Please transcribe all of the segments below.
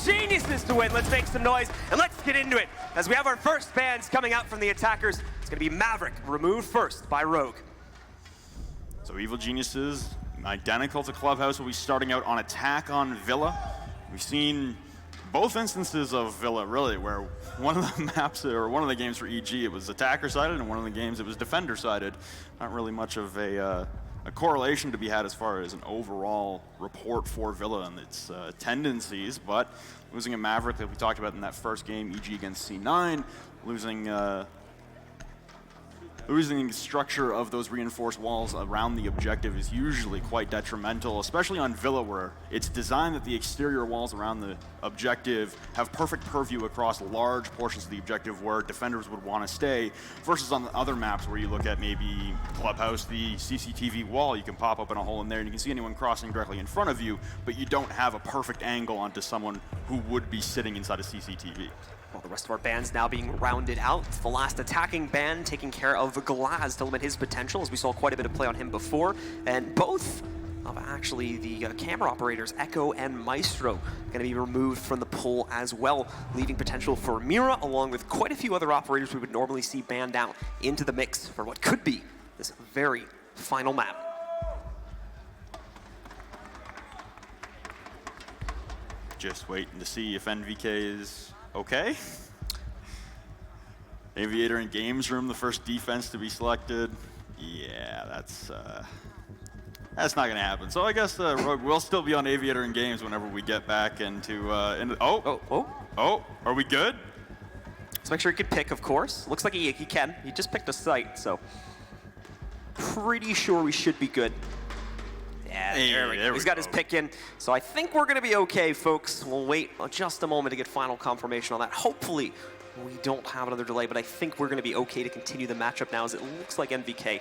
Geniuses to win. Let's make some noise and let's get into it. As we have our first bans coming out from the attackers, it's gonna be Maverick, removed first by Rogue. So Evil Geniuses, identical to Clubhouse, will be starting out on attack on Villa. We've seen both instances of Villa, really, where one of the maps, or one of the games for EG, it was attacker-sided, and one of the games it was defender-sided. Not really much of a correlation to be had as far as an overall report for Villa and its tendencies, but losing a Maverick that we talked about in that first game, EG against C9, losing the structure of those reinforced walls around the objective is usually quite detrimental, especially on Villa, where it's designed that the exterior walls around the objective have perfect purview across large portions of the objective where defenders would want to stay, versus on the other maps where you look at maybe Clubhouse, the CCTV wall, you can pop open a hole in there and you can see anyone crossing directly in front of you, but you don't have a perfect angle onto someone who would be sitting inside a CCTV. Well, the rest of our bans now being rounded out. It's the last attacking ban taking care of Glaz to limit his potential, as we saw quite a bit of play on him before. And both of actually the camera operators, Echo and Maestro, going to be removed from the pool as well, leaving potential for Mira, along with quite a few other operators we would normally see banned out into the mix for what could be this very final map. Just waiting to see if NVK is okay. Aviator in games room, the first defense to be selected. Yeah, that's not gonna happen. So I guess Rogue will still be on Aviator in games whenever we get back into are we good? Let's make sure he can pick, of course. Looks like he can. He just picked a site, so pretty sure we should be good. Yeah, there we go. He's got his pick in. So I think we're going to be okay, folks. We'll wait just a moment to get final confirmation on that. Hopefully, we don't have another delay, but I think we're going to be okay to continue the matchup now, as it looks like NVK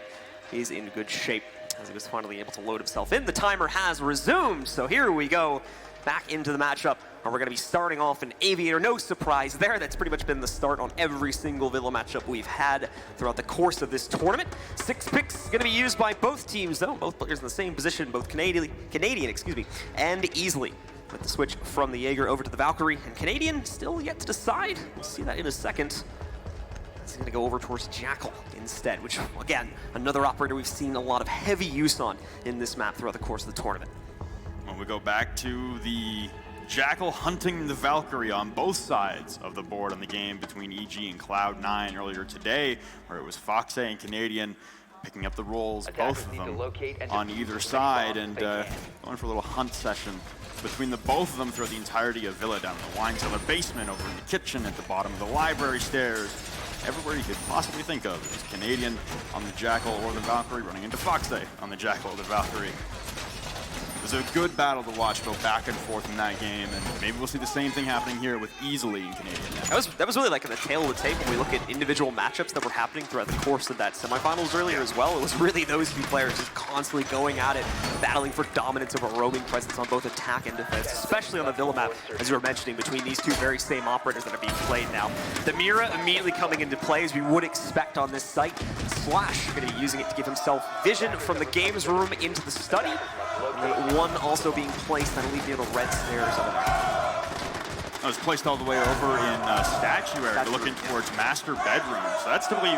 is in good shape, as he was finally able to load himself in. The timer has resumed, so here we go. Back into the matchup, and we're going to be starting off in Aviator. No surprise there. That's pretty much been the start on every single Villa matchup we've had throughout the course of this tournament. 6 picks going to be used by both teams, though. Both players in the same position, both Canadian, and easily. With the switch from the Jaeger over to the Valkyrie, and Canadian still yet to decide. We'll see that in a second. He's going to go over towards Jackal instead, which, again, another operator we've seen a lot of heavy use on in this map throughout the course of the tournament. When we go back to the Jackal hunting the Valkyrie on both sides of the board on the game between EG and Cloud9 earlier today, where it was Foxe and Canadian picking up the roles, both of them on either side, and going for a little hunt session between the both of them throughout the entirety of Villa, down in the wine cellar basement, over in the kitchen, at the bottom of the library stairs. Everywhere you could possibly think of. It was Canadian on the Jackal or the Valkyrie, running into Foxe on the Jackal or the Valkyrie. It was a good battle to watch go back and forth in that game, and maybe we'll see the same thing happening here with Easily in Canadian. That was really like in the tail of the tape when we look at individual matchups that were happening throughout the course of that semifinals earlier as well. It was really those two players just constantly going at it, battling for dominance over a roaming presence on both attack and defense, especially on the Villa map, as you were mentioning, between these two very same operators that are being played now. The Mira immediately coming into play, as we would expect on this site. Slash going to be using it to give himself vision from the games room into the study. One also being placed, I believe, near the red stairs over there. It was placed all the way over in statuary, looking towards master bedroom. So that's typically you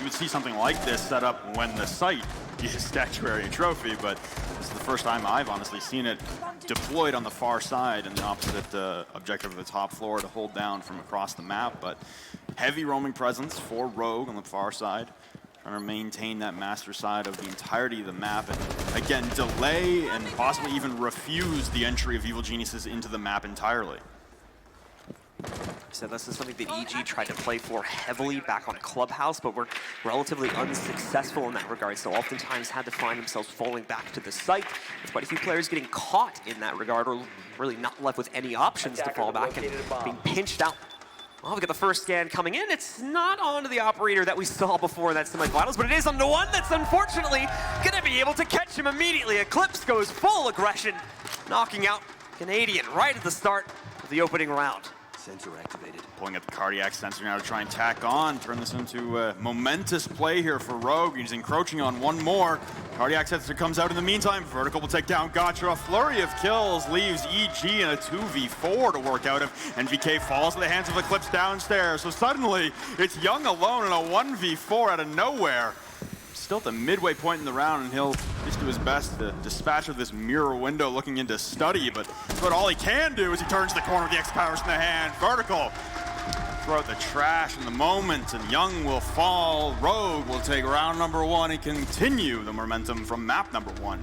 would see something like this set up when the site is statuary and trophy, but this is the first time I've honestly seen it deployed on the far side in the opposite objective of the top floor to hold down from across the map. But heavy roaming presence for Rogue on the far side, trying to maintain that master side of the entirety of the map, and again, delay and possibly even refuse the entry of Evil Geniuses into the map entirely. So this is something that EG tried to play for heavily back on Clubhouse, but were relatively unsuccessful in that regard, so oftentimes had to find themselves falling back to the site, with quite a few players getting caught in that regard, or really not left with any options to fall back and being pinched out. Well, we got the first scan coming in. It's not onto the operator that we saw before in that semifinals, but it is onto one that's unfortunately going to be able to catch him immediately. Eclipse goes full aggression, knocking out Canadian right at the start of the opening round. Sensor activated. Pulling at the cardiac sensor now to try and tack on, turn this into a momentous play here for Rogue. He's encroaching on one more. Cardiac sensor comes out in the meantime. Vertical will take down Gotcha. A flurry of kills leaves EG in a 2v4 to work out of. NVK falls to the hands of Eclipse downstairs. So suddenly, it's Young alone in a 1v4 out of nowhere. Still at the midway point in the round, and he'll at least do his best to dispatch of this mirror window looking into study, but all he can do is he turns the corner with the X-Powers in the hand. Vertical, throw out the trash in the moment, and Young will fall. Rogue will take round number 1 and continue the momentum from map number 1.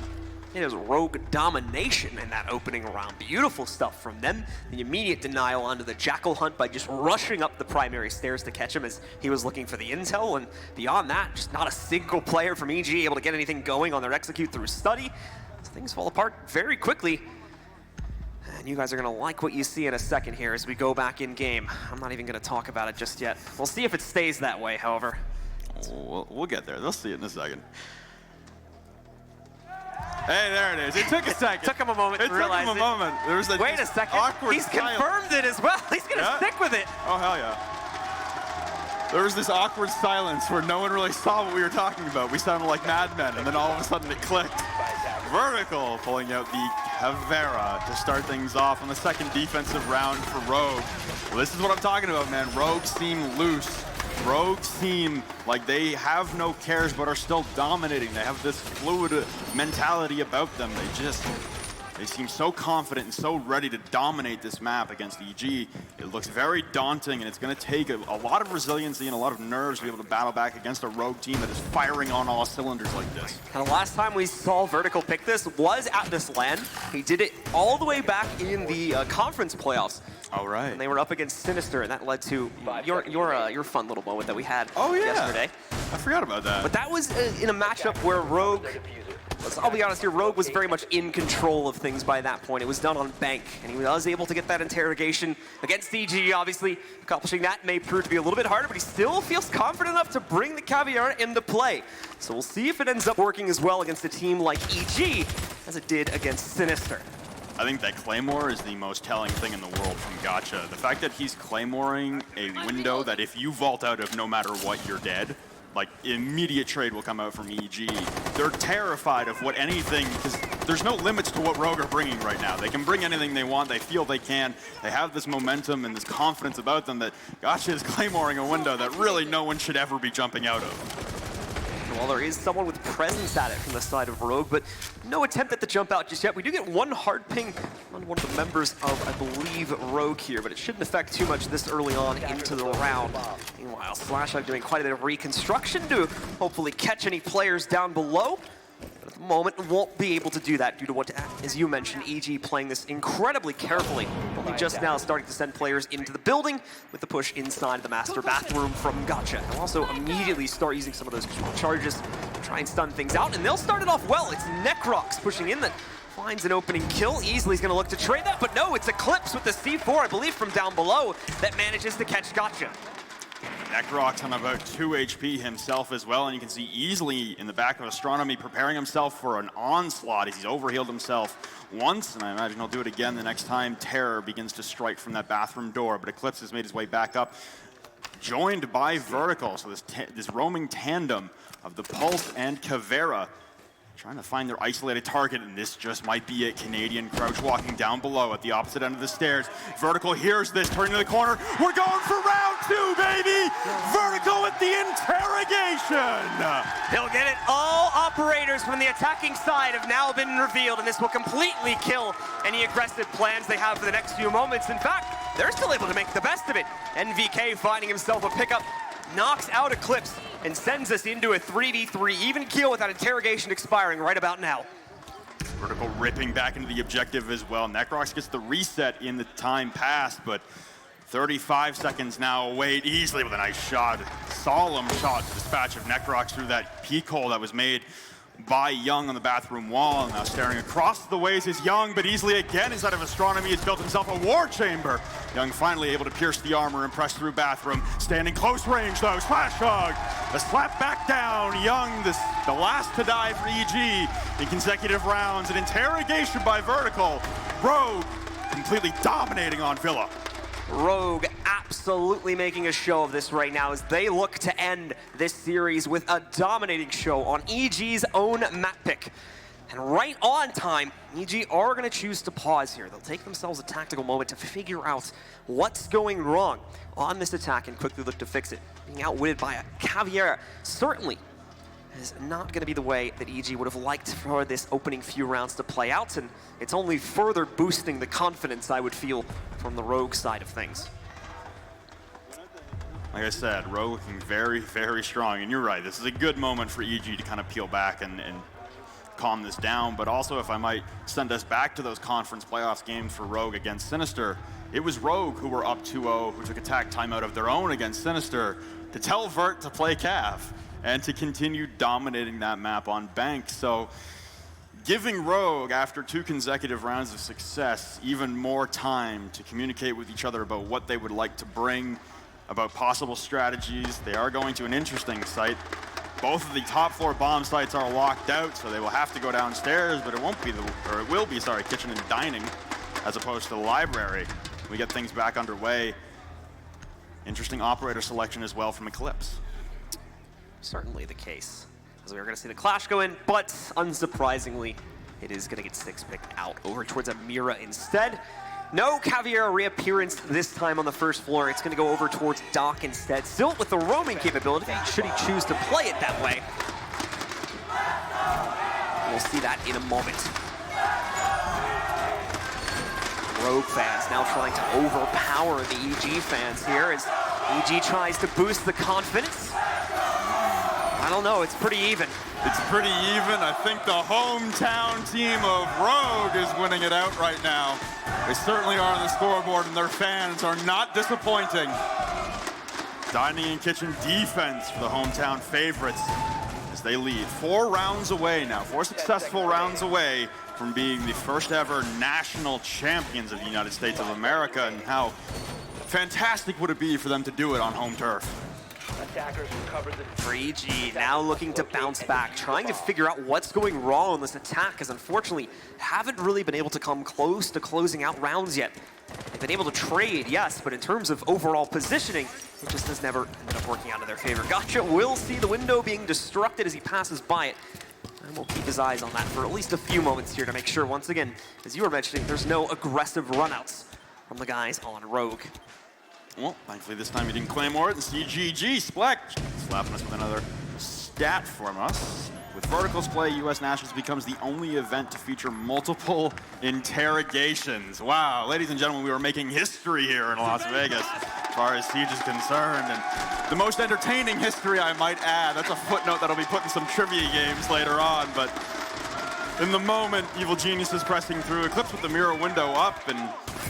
It is Rogue domination in that opening round. Beautiful stuff from them. The immediate denial onto the Jackal hunt by just rushing up the primary stairs to catch him as he was looking for the intel. And beyond that, just not a single player from EG able to get anything going on their execute through study. So things fall apart very quickly. And you guys are going to like what you see in a second here as we go back in game. I'm not even going to talk about it just yet. We'll see if it stays that way, however. We'll get there. They'll see it in a second. Hey, there it is. It took a second. Took him a moment to realize it. It took him a moment. There was a Wait a second. He's confirmed it as well. He's going to stick with it. Oh, hell yeah. There was this awkward silence where no one really saw what we were talking about. We sounded like madmen, and then all of a sudden it clicked. Vertical pulling out the Caveira to start things off on the second defensive round for Rogue. Well, this is what I'm talking about, man. Rogue seem loose. Rogue seem like they have no cares but are still dominating. They have this fluid mentality about them. They seem so confident and so ready to dominate this map against EG. It looks very daunting, and it's going to take a lot of resiliency and a lot of nerves to be able to battle back against a Rogue team that is firing on all cylinders like this. And the last time we saw Vertical pick this was at this LAN. He did it all the way back in the conference playoffs. All right. And they were up against Sinister, and that led to your fun little moment that we had yesterday. I forgot about that. But that was in a matchup where Rogue, I'll be honest here, Rogue was very much in control of things by that point. It was done on bank, and he was able to get that interrogation against EG, obviously. Accomplishing that may prove to be a little bit harder, but he still feels confident enough to bring the Caveira into play. So we'll see if it ends up working as well against a team like EG as it did against Sinister. I think that Claymore is the most telling thing in the world from Gotcha. The fact that he's Claymoring a window that if you vault out of no matter what, you're dead. Like, immediate trade will come out from EG. They're terrified of what anything, because there's no limits to what Rogue are bringing right now. They can bring anything they want. They feel they can. They have this momentum and this confidence about them that Gotcha is Claymoring a window that really no one should ever be jumping out of. Well, there is someone with presence at it from the side of Rogue, but no attempt at the jump out just yet. We do get one hard ping on one of the members of, I believe, Rogue here, but it shouldn't affect too much this early on into the round. Meanwhile, Slashog doing quite a bit of reconstruction to hopefully catch any players down below. But at the moment, won't be able to do that due to what, as you mentioned, EG playing this incredibly carefully. Only just now starting to send players into the building with the push inside the master bathroom from Gotcha. They'll also immediately start using some of those charges to try and stun things out. And they'll start it off well. It's Necrox pushing in that finds an opening kill. Easily he's going to look to trade that, but no, it's Eclipse with the C4, I believe, from down below that manages to catch Gotcha. Necrox on about 2 HP himself as well, and you can see easily in the back of Astronomy preparing himself for an onslaught as he's overhealed himself once, and I imagine he'll do it again the next time Terror begins to strike from that bathroom door. But Eclipse has made his way back up, joined by Vertical, so this roaming tandem of the Pulse and Caveira trying to find their isolated target, and this just might be it. Canadian crouch walking down below at the opposite end of the stairs. Vertical hears this, turning to the corner. We're going for round 2, baby! Vertical with the interrogation! They'll get it. All operators from the attacking side have now been revealed, and this will completely kill any aggressive plans they have for the next few moments. In fact, they're still able to make the best of it. NVK finding himself a pickup, knocks out Eclipse, and sends us into a 3v3 even kill with that interrogation expiring right about now. Vertical ripping back into the objective as well. Necrox gets the reset in the time passed, but 35 seconds now away easily with a nice shot. Solemn shot dispatch of Necrox through that peek hole that was made by Young on the bathroom wall. Now staring across the ways is Young, but easily again inside of Astronomy has built himself a war chamber. Young finally able to pierce the armor and press through bathroom. Standing close range though, Slashog. The slap back down. Young, the last to die for EG in consecutive rounds. An interrogation by Vertical. Rogue completely dominating on Villa. Rogue absolutely making a show of this right now as they look to end this series with a dominating show on EG's own map pick. And right on time, EG are going to choose to pause here. They'll take themselves a tactical moment to figure out what's going wrong on this attack and quickly look to fix it. Being outwitted by a Caveira certainly is not going to be the way that EG would have liked for this opening few rounds to play out, and it's only further boosting the confidence I would feel from the Rogue side of things. Like I said, Rogue looking very, very strong, and you're right, this is a good moment for EG to kind of peel back and calm this down, but also if I might send us back to those conference playoffs games for Rogue against Sinister, it was Rogue who were up 2-0, who took attack timeout of their own against Sinister to tell Vert to play Cav and to continue dominating that map on Bank. So giving Rogue, after 2 consecutive rounds of success, even more time to communicate with each other about what they would like to bring, about possible strategies. They are going to an interesting site. Both of the top floor bomb sites are locked out, so they will have to go downstairs, but it will be, kitchen and dining, as opposed to the library. We get things back underway. Interesting operator selection as well from Eclipse. Certainly the case, as we are going to see the clash go in, but unsurprisingly, it is going to get 6 picked out over towards Amira instead. No Caveira reappearance this time on the first floor. It's going to go over towards Doc instead. Still with the roaming capability, should he choose to play it that way. We'll see that in a moment. Rogue fans now trying to overpower the EG fans here as EG tries to boost the confidence. I don't know, it's pretty even. It's pretty even. I think the hometown team of Rogue is winning it out right now. They certainly are on the scoreboard, and their fans are not disappointing. Dining and kitchen defense for the hometown favorites as they lead 4 rounds away now, 4 successful rounds away from being the first ever national champions of the United States of America. And how fantastic would it be for them to do it on home turf? Attackers recovered the 3G now looking to bounce back, trying to figure out what's going wrong on this attack, as unfortunately haven't really been able to come close to closing out rounds yet. They've been able to trade, yes, but in terms of overall positioning, it just has never ended up working out in their favor. Gotcha will see the window being destructed as he passes by it, and we'll keep his eyes on that for at least a few moments here to make sure, once again, as you were mentioning, there's no aggressive runouts from the guys on Rogue. Well, thankfully this time he didn't claymore it, and CGG Spleck slapping us with another stat from us. With Verticals play, US Nationals becomes the only event to feature multiple interrogations. Wow, ladies and gentlemen, we were making history here in Las Vegas as far as Siege is concerned, and the most entertaining history, I might add. That's a footnote that'll be put in some trivia games later on, but in the moment, Evil Genius is pressing through. Eclipse with the mirror window up, and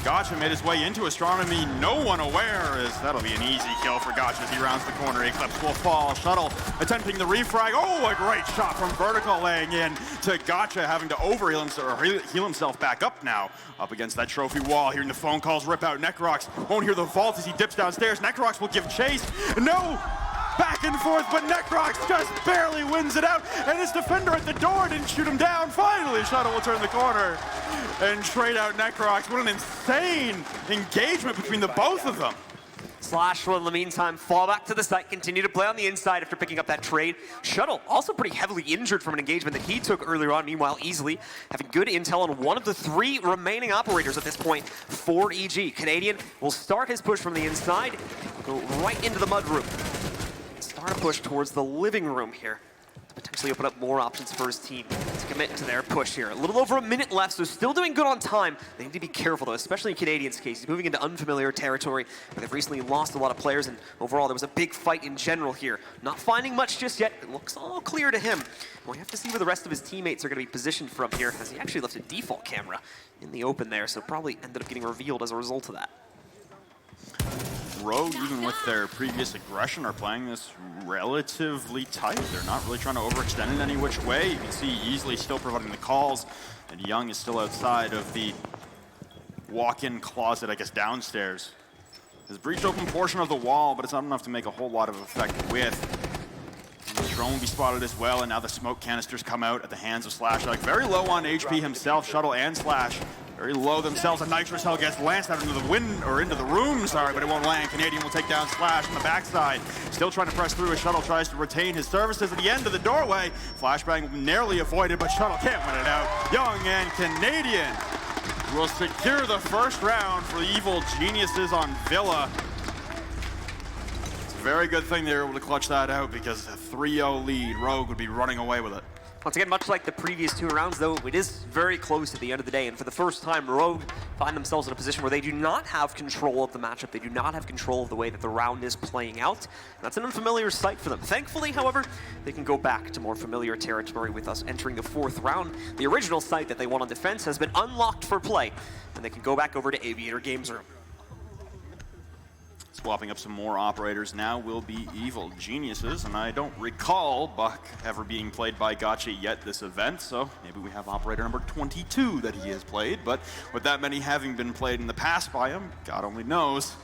Gotcha made his way into Astronomy. No one aware, as that'll be an easy kill for Gotcha as he rounds the corner. Eclipse will fall. Shuttle attempting the refrag. Oh, a great shot from Vertical, laying in to Gotcha, having to overheal himself, or heal himself back up now. Up against that trophy wall, hearing the phone calls rip out. Necrox won't hear the vault as he dips downstairs. Necrox will give chase. No! Back and forth, but Necrox just barely wins it out, and his defender at the door didn't shoot him down. Finally, Shuttle will turn the corner and trade out Necrox. What an insane engagement between the both of them. Slash will, in the meantime, fall back to the site, continue to play on the inside after picking up that trade. Shuttle, also pretty heavily injured from an engagement that he took earlier on, meanwhile easily having good intel on one of the 3 remaining operators at this point for EG. Canadian will start his push from the inside, go right into the mudroom. Start a push towards the living room here to potentially open up more options for his team to commit to their push here. A little over a minute left, so still doing good on time. They need to be careful though, especially in Canadian's case. He's moving into unfamiliar territory where they've recently lost a lot of players, and overall there was a big fight in general here. Not finding much just yet. It looks all clear to him. We have to see where the rest of his teammates are going to be positioned from here, as he actually left a default camera in the open there, so probably ended up getting revealed as a result of that. Rogue, even with their previous aggression, are playing this relatively tight. They're not really trying to overextend in any which way. You can see easily still providing the calls, and Young is still outside of the walk-in closet, I guess, downstairs. Has breached open portion of the wall, but it's not enough to make a whole lot of effect with. The drone will be spotted as well, and now the smoke canisters come out at the hands of Slash. Like, very low on HP himself, Shuttle and Slash. very low themselves. A nitro cell gets lanced out into the wind, or into the room, sorry, but it won't land. Canadian will take down Slash on the backside. Still trying to press through as Shuttle tries to retain his services at the end of the doorway. Flashbang narrowly avoided, but Shuttle can't win it out. Young and Canadian will secure the first round for the Evil Geniuses on Villa. It's a very good thing they were able to clutch that out, because a 3-0 lead, Rogue would be running away with it. Once again, much like the previous 2 rounds, though, it is very close at the end of the day, and for the first time, Rogue find themselves in a position where they do not have control of the matchup. They do not have control of the way that the round is playing out. And that's an unfamiliar sight for them. Thankfully, however, they can go back to more familiar territory with us entering the 4th round. The original site that they won on defense has been unlocked for play, and they can go back over to Aviator Games Room. Swapping up some more operators now will be Evil Geniuses, and I don't recall Buck ever being played by Gotcha yet this event, so maybe we have operator number 22 that he has played, but with that many having been played in the past by him, God only knows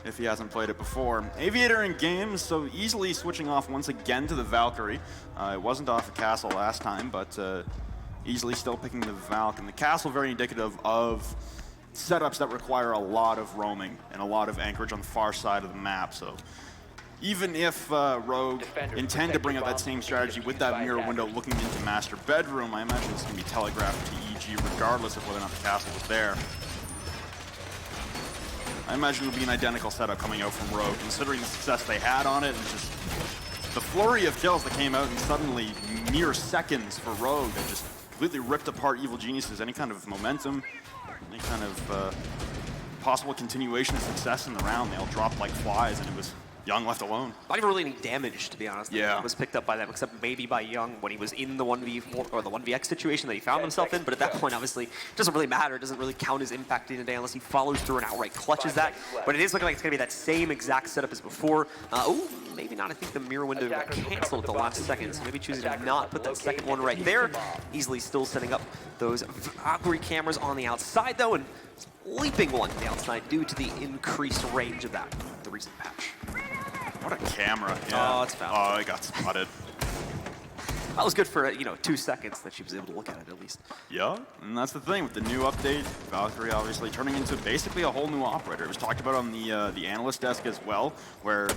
if he hasn't played it before. Aviator in games, so easily switching off once again to the Valkyrie. It wasn't off the Castle last time, but easily still picking the Valk, and the Castle very indicative of setups that require a lot of roaming and a lot of anchorage on the far side of the map. So even if Rogue intend to bring up that same strategy with that mirror window looking into master bedroom, I imagine it's going to be telegraphed to EG regardless of whether or not the castle is there. I imagine it'll be an identical setup coming out from Rogue, considering the success they had on it, and just the flurry of kills that came out in suddenly mere seconds for Rogue that just completely ripped apart Evil Geniuses. Any kind of momentum, any kind of possible continuation of success in the round, they all dropped like flies, and it was Young left alone. Not even really any damage, to be honest. Yeah. It was picked up by them, except maybe by Young when he was in the 1v4 or the 1vx situation that he found himself in. But at that point, obviously, it doesn't really matter. It doesn't really count as impact in a day unless he follows through and outright clutches that. But it is looking like it's going to be that same exact setup as before. Oh, maybe not. I think the mirror window got canceled at the last second, so maybe choosing to not put that second one right there. Easily still setting up those Valkyrie cameras on the outside, though, and leaping one to the outside due to the increased range of that, the recent patch. What a camera. Yeah. Oh, it's foul. Oh, it got spotted. That was good for, 2 seconds that she was able to look at it at least. Yeah, and that's the thing with the new update. Valkyrie obviously turning into basically a whole new operator. It was talked about on the analyst desk as well, where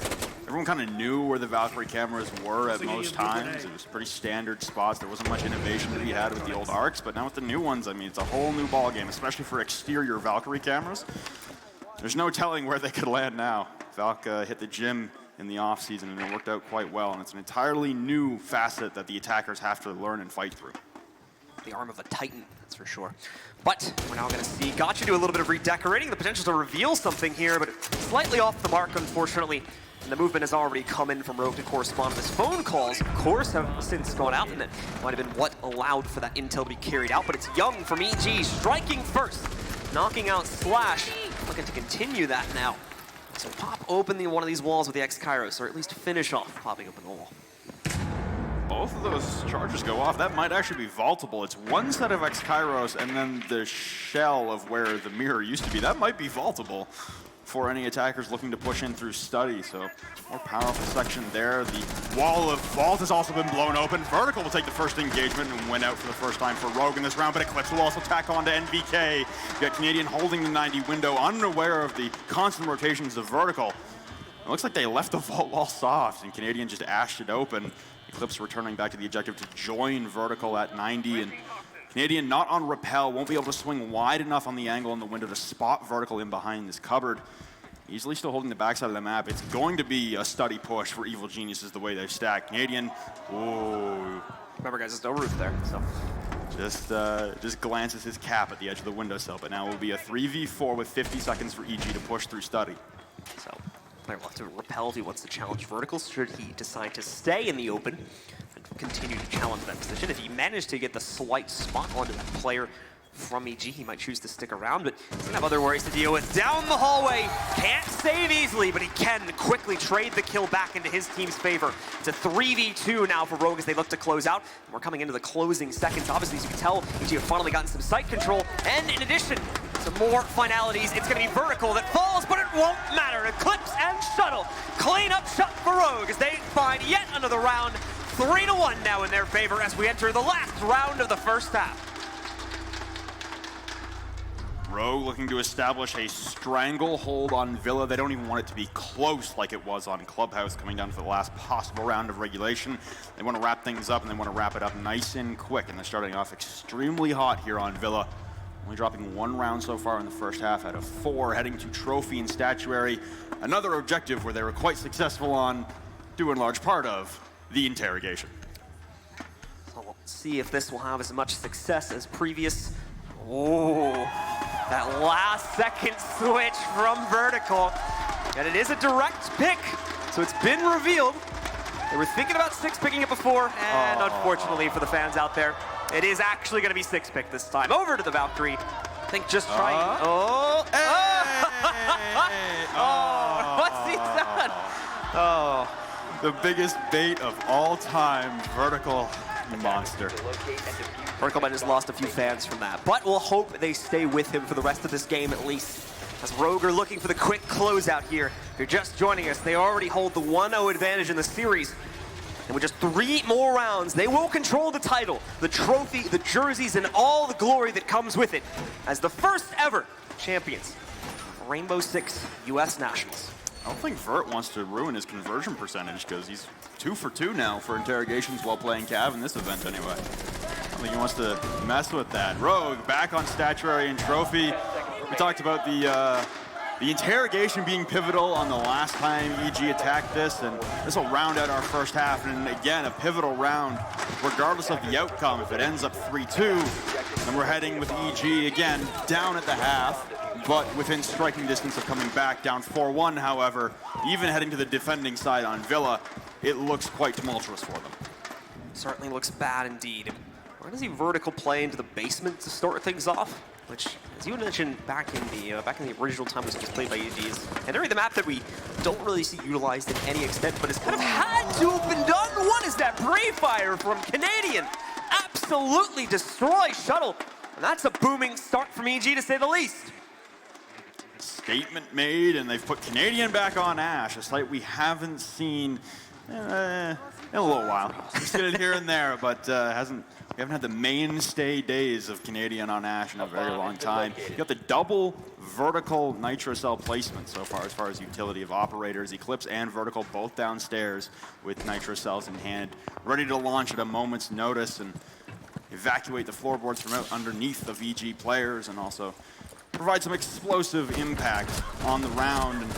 everyone kind of knew where the Valkyrie cameras were at most times. It was pretty standard spots. There wasn't much innovation to be had with the old arcs, but now with the new ones, I mean, it's a whole new ball game, especially for exterior Valkyrie cameras. There's no telling where they could land now. Valk hit the gym in the off-season, and it worked out quite well, and it's an entirely new facet that the attackers have to learn and fight through. The arm of a titan, that's for sure. But we're now going to see Gotcha do a little bit of redecorating, the potential to reveal something here, but slightly off the mark, unfortunately. And the movement has already come in from Rogue to correspond with his phone calls. Of course, have since gone out, and that might have been what allowed for that intel to be carried out. But it's Young from EG striking first, knocking out Slash, looking to continue that now. So pop open one of these walls with the X-Kairos, or at least finish off popping open the wall. Both of those charges go off. That might actually be vaultable. It's one set of X-Kairos and then the shell of where the mirror used to be. That might be vaultable for any attackers looking to push in through study. So more powerful section there. The wall of vault has also been blown open. Vertical will take the first engagement and win out for the first time for Rogue in this round, but Eclipse will also tack on to NVK. You got Canadian holding the 90 window, unaware of the constant rotations of Vertical. It looks like they left the vault wall soft, and Canadian just ashed it open. Eclipse returning back to the objective to join Vertical at 90, and Canadian not on rappel, won't be able to swing wide enough on the angle on the window to spot Vertical in behind this cupboard. Easily still holding the backside of the map. It's going to be a study push for Evil Geniuses the way they've stacked. Canadian, whoa. Remember, guys, there's no roof there, so. Just glances his cap at the edge of the windowsill, but now it will be a 3v4 with 50 seconds for EG to push through study. So, player will have to repel if he wants to challenge Vertical, should he decide to stay in the open and continue to challenge that position. If he managed to get the slight spot onto that player from EG, he might choose to stick around, but he's gonna have other worries to deal with. Down the hallway, can't save easily, but he can quickly trade the kill back into his team's favor. It's a 3v2 now for Rogue as they look to close out. And we're coming into the closing seconds. Obviously, as you can tell, EG have finally gotten some site control, and in addition, some more finalities. It's gonna be Vertical that falls, but it won't matter. Eclipse and Shuttle clean up shut for Rogue as they find yet another round. 3-1 now in their favor as we enter the last round of the first half. Rogue looking to establish a stranglehold on Villa. They don't even want it to be close like it was on Clubhouse coming down to the last possible round of regulation. They want to wrap things up, and they want to wrap it up nice and quick, and they're starting off extremely hot here on Villa. Only dropping 1 round so far in the first half out of 4, heading to Trophy and Statuary. Another objective where they were quite successful on, due in large part of the interrogation. So we'll see if this will have as much success as previous. Oh, that last second switch from Vertical. And it is a direct pick, so it's been revealed. They were thinking about 6 picking it before, and unfortunately for the fans out there, it is actually going to be 6 pick this time. Over to the Valkyrie. I think just trying. What's he done? Oh, the biggest bait of all time, Vertical monster. Vertical Man has lost a few fans from that, but we'll hope they stay with him for the rest of this game at least. As Rogue are looking for the quick closeout here. If you're just joining us, they already hold the 1-0 advantage in the series. And with just 3 more rounds, they will control the title, the trophy, the jerseys, and all the glory that comes with it as the first ever champions of Rainbow6 US Nationals. I don't think Vert wants to ruin his conversion percentage because he's 2 for 2 now for interrogations while playing Cav in this event anyway. I don't think he wants to mess with that. Rogue back on Statuary and Trophy. We talked about the interrogation being pivotal on the last time EG attacked this, and this will round out our first half. And again, a pivotal round, regardless of the outcome. If it ends up 3-2, then we're heading with EG again down at the half, but within striking distance of coming back. Down 4-1, however, even heading to the defending side on Villa, it looks quite tumultuous for them. Certainly looks bad indeed. Where does he Vertical play into the basement to start things off? Which, as you mentioned back in the original time, was just played by EGs. And really the map that we don't really see utilized in any extent, but has kind of had to have been done. What is that Brave Fire from Canadian? Absolutely destroys Shuttle. And that's a booming start from EG to say the least. Statement made, and they've put Canadian back on Ash, a site we haven't seen in a little while. We've seen it here and there, but we haven't had the mainstay days of Canadian on Ash in a very long time. You got the double Vertical Nitro Cell placement so far as utility of operators. Eclipse and Vertical both downstairs with Nitro Cells in hand, ready to launch at a moment's notice and evacuate the floorboards from out underneath of EG players, and also provide some explosive impact on the round. And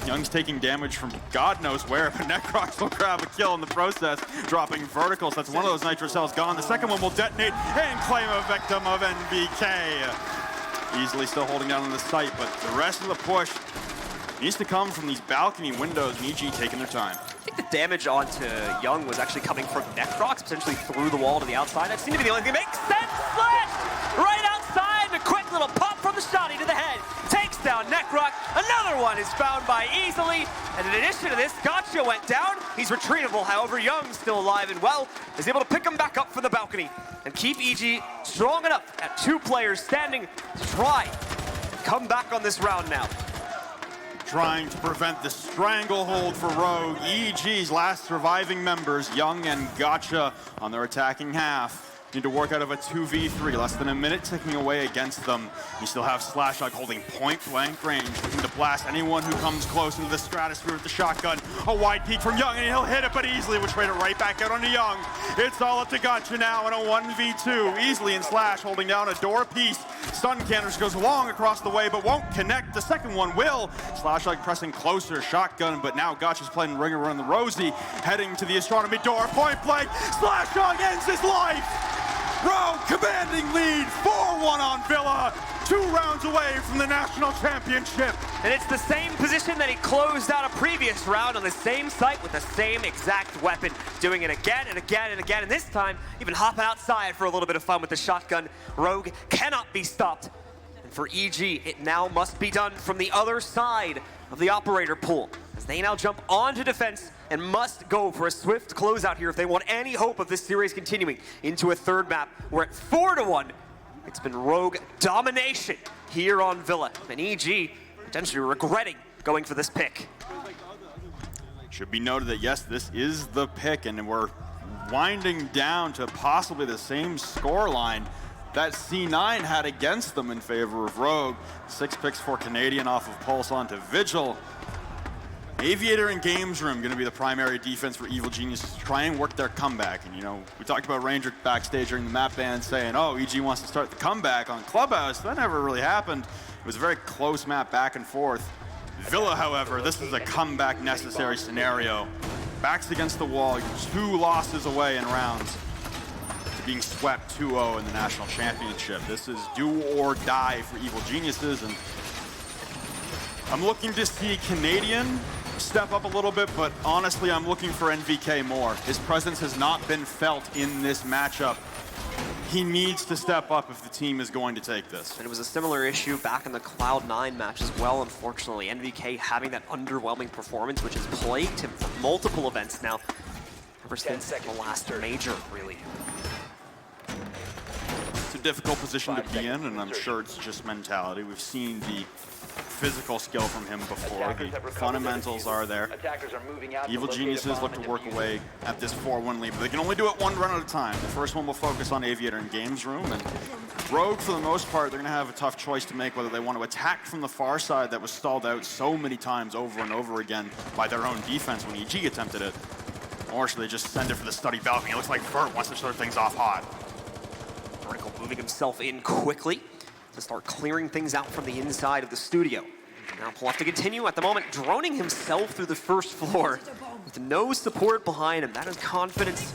Young's taking damage from God knows where, but Necrox will grab a kill in the process, dropping Vertical. So that's one of those Nitro Cells gone. The second one will detonate and claim a victim of NBK. Easily still holding down on the site, but the rest of the push needs to come from these balcony windows, and EG taking their time. I think the damage onto Young was actually coming from Necrox, potentially through the wall to the outside. That seemed to be the only thing that makes sense. Slash! Right outside, and a quick little pop from the shotty to the head. Takes down Necrox. Another one is found by Easily. And in addition to this, Gotcha went down. He's retrievable. However, Young's still alive and well, is able to pick him back up for the balcony and keep EG strong enough at 2 players standing to try and come back on this round now. Trying to prevent the stranglehold for Rogue. EG's last surviving members, Young and Gotcha, on their attacking half. Need to work out of a 2v3, less than a minute ticking away against them. You still have Slashog holding point-blank range, looking to blast anyone who comes close into the stratosphere with the shotgun. A wide peek from Young, and he'll hit it, but Easily will trade it right back out onto Young. It's all up to Gotcha now in a 1v2. Easily and Slash holding down a door piece. Stun cannons goes long across the way, but won't connect. The second one will. Slashog pressing closer, shotgun, but now Gotcha's playing ring around the Rosie, heading to the astronomy door, point-blank. Slashog ends his life! Rogue commanding lead, 4-1 on Villa, 2 rounds away from the national championship. And it's the same position that he closed out a previous round on the same site with the same exact weapon, doing it again and again and again, and this time even hopping outside for a little bit of fun with the shotgun. Rogue cannot be stopped. And for EG, it now must be done from the other side of the operator pool, as they now jump onto defense and must go for a swift closeout here if they want any hope of this series continuing into a third map. We're at 4-1. It's been Rogue domination here on Villa, and EG potentially regretting going for this pick. Should be noted that yes, this is the pick, and we're winding down to possibly the same score line. that C9 had against them in favor of Rogue. 6 picks for Canadian off of Pulse onto Vigil. Aviator and Games Room going to be the primary defense for Evil Geniuses to try and work their comeback. And, you know, we talked about Ranger backstage during the map ban saying, oh, EG wants to start the comeback on Clubhouse. That never really happened. It was a very close map back and forth. Villa, however, this is a comeback necessary scenario. Backs against the wall, 2 losses away in rounds to being swept 2-0 in the national championship. This is do or die for Evil Geniuses, and I'm looking to see Canadian step up a little bit, but honestly, I'm looking for NVK more. His presence has not been felt in this matchup. He needs to step up if the team is going to take this. And it was a similar issue back in the Cloud9 match as well, unfortunately. NVK having that underwhelming performance, which has plagued him for multiple events now, ever since the last major, really. It's a difficult position to be in, and I'm sure it's just mentality. We've seen the physical skill from him before. The fundamentals are there. Evil Geniuses look to work away at this 4-1 lead, but they can only do it 1 run at a time. The first one will focus on Aviator and Games Room, and Rogue, for the most part, they're going to have a tough choice to make whether they want to attack from the far side that was stalled out so many times over and over again by their own defense when EG attempted it, or should they just send it for the study balcony? It looks like Vert wants to start things off hot. Vertical moving himself in quickly to start clearing things out from the inside of the studio. Now will have to continue at the moment, droning himself through the first floor with no support behind him. That is confidence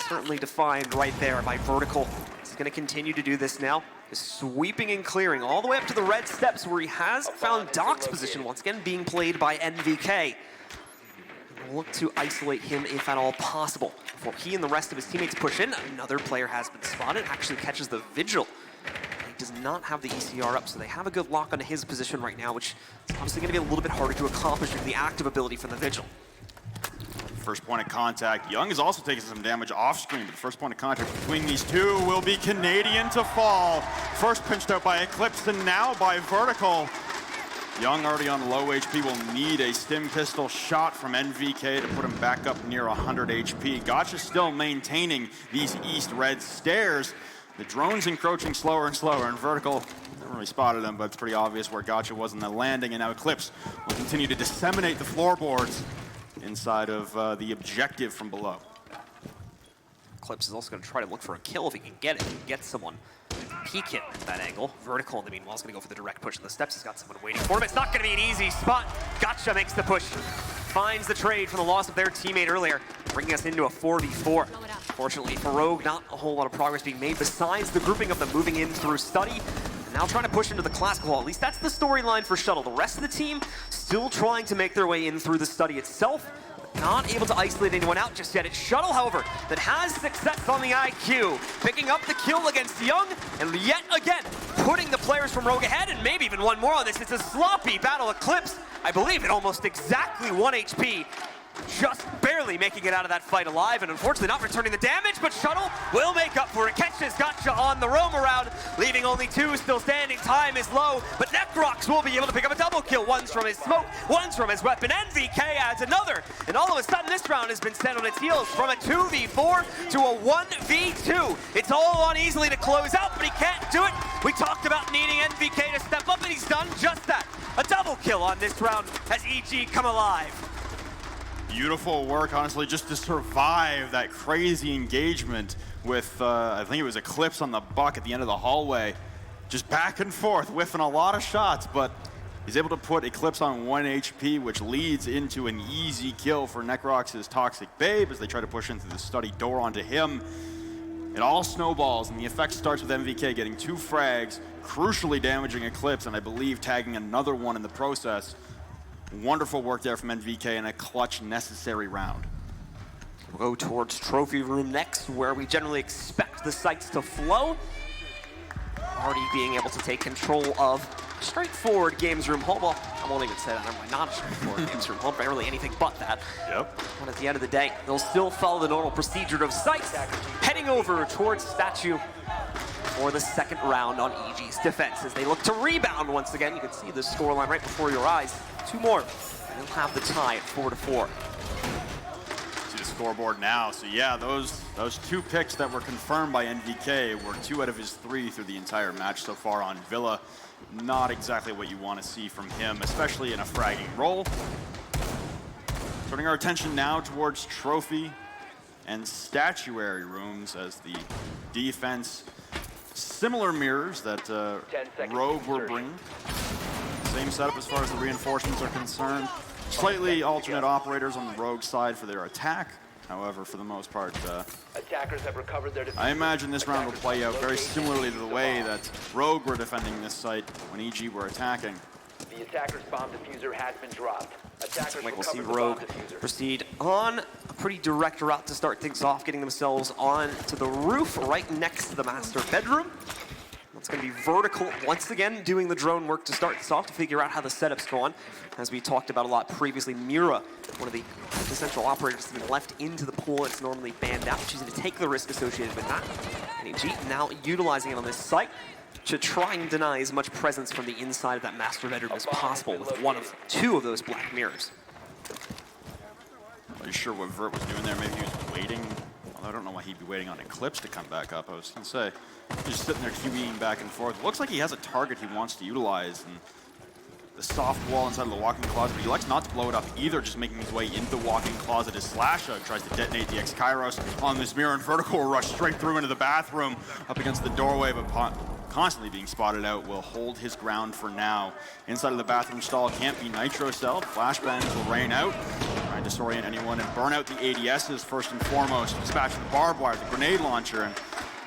certainly defined right there by Vertical. He's going to continue to do this now, just sweeping and clearing all the way up to the red steps where he has found Doc's position, once again being played by NVK. We'll look to isolate him if at all possible. Before he and the rest of his teammates push in, another player has been spotted, actually catches the Vigil. Does not have the ECR up, so they have a good lock onto his position right now, which is obviously going to be a little bit harder to accomplish due to the active ability from the Vigil. First point of contact. Young is also taking some damage off screen, but the first point of contact between these two will be Canadian to fall. First pinched out by Eclipse and now by Vertical. Young already on low HP will need a stim pistol shot from NVK to put him back up near 100 HP. Gotcha still maintaining these east red stairs. The drone's encroaching slower and slower, and Vertical, never really spotted him, but it's pretty obvious where Gotcha was in the landing, and now Eclipse will continue to disseminate the floorboards inside of the objective from below. Eclipse is also going to try to look for a kill if he can get it. He can get someone peek hit at that angle. Vertical, in the meanwhile, is going to go for the direct push in the steps. He's got someone waiting for him. It's not going to be an easy spot. Gotcha makes the push. Finds the trade from the loss of their teammate earlier, bringing us into a 4v4. Fortunately for Rogue, not a whole lot of progress being made besides the grouping of them moving in through study. And now trying to push into the classical hall. At least that's the storyline for Shuttle. The rest of the team still trying to make their way in through the study itself. Not able to isolate anyone out just yet. It's Shuttle, however, that has success on the IQ, picking up the kill against Young, and yet again, putting the players from Rogue ahead, and maybe even one more on this. It's a sloppy battle. Eclipse, I believe, at almost exactly 1 HP. Just barely making it out of that fight alive, and unfortunately not returning the damage, but Shuttle will make up for it. Catches Gotcha on the roam around, leaving only 2 still standing. Time is low, but Necrox will be able to pick up a double kill. One's from his smoke, one's from his weapon. NVK adds another, and all of a sudden this round has been set on its heels from a 2v4 to a 1v2. It's all on easily to close out, but he can't do it. We talked about needing NVK to step up, and he's done just that. A double kill on this round as EG come alive. Beautiful work, honestly, just to survive that crazy engagement with, I think it was Eclipse on the buck at the end of the hallway. Just back and forth, whiffing a lot of shots, but he's able to put Eclipse on 1 HP, which leads into an easy kill for Necrox's Toxic Babe as they try to push into the study door onto him. It all snowballs, and the effect starts with MVK getting 2 frags, crucially damaging Eclipse, and I believe tagging another one in the process. Wonderful work there from NVK in a clutch, necessary round. We'll go towards Trophy Room next, where we generally expect the sights to flow. Already being able to take control of straightforward Games Room Hall. Well, I won't even say that. I'm not a straightforward Games Room Hall, barely anything but that. Yep. But at the end of the day, they'll still follow the normal procedure of sights, heading over towards Statue for the second round on EG's defense as they look to rebound once again. You can see the scoreline right before your eyes. 2 more, and they'll have the tie at 4-4. See the scoreboard now. So yeah, those 2 picks that were confirmed by NVK were 2 out of his 3 through the entire match so far on Villa. Not exactly what you want to see from him, especially in a fragging role. Turning our attention now towards trophy and statuary rooms as the defense, similar mirrors that Rogue were bringing. Same setup as far as the reinforcements are concerned. Slightly alternate operators on the Rogue side for their attack. However, for the most part, Attackers have recovered their I imagine this round will play out very similarly to the way that Rogue were defending this site when EG were attacking. The attacker's bomb diffuser has been dropped. Attackers Like we'll see recovered the bomb Rogue diffuser. proceed on a pretty direct route to start things off, getting themselves onto the roof right next to the master bedroom. It's going to be vertical once again, doing the drone work to start this off to figure out how the setup's going. As we talked about a lot previously, Mira, one of the essential operators, has been left into the pool. It's normally banned out. She's going to take the risk associated with that. And EG now utilizing it on this site to try and deny as much presence from the inside of that master bedroom as possible with 2 of those black mirrors. Not really sure what Vert was doing there. Maybe he was waiting. Well, I don't know why he'd be waiting on Eclipse to come back up. I was going to say, he's just sitting there QBing back and forth. Looks like he has a target he wants to utilize. And the soft wall inside of the walk-in closet, but he likes not to blow it up either, just making his way into the walk-in closet as Slashug tries to detonate the X-Kairos on this mirror, and Vertical will rush straight through into the bathroom up against the doorway, but constantly being spotted out, will hold his ground for now. Inside of the bathroom stall can't be Nitro Cell. Flashbangs will rain out, trying to disorient anyone and burn out the ADSs first and foremost. Dispatch the barbed wire, the grenade launcher, and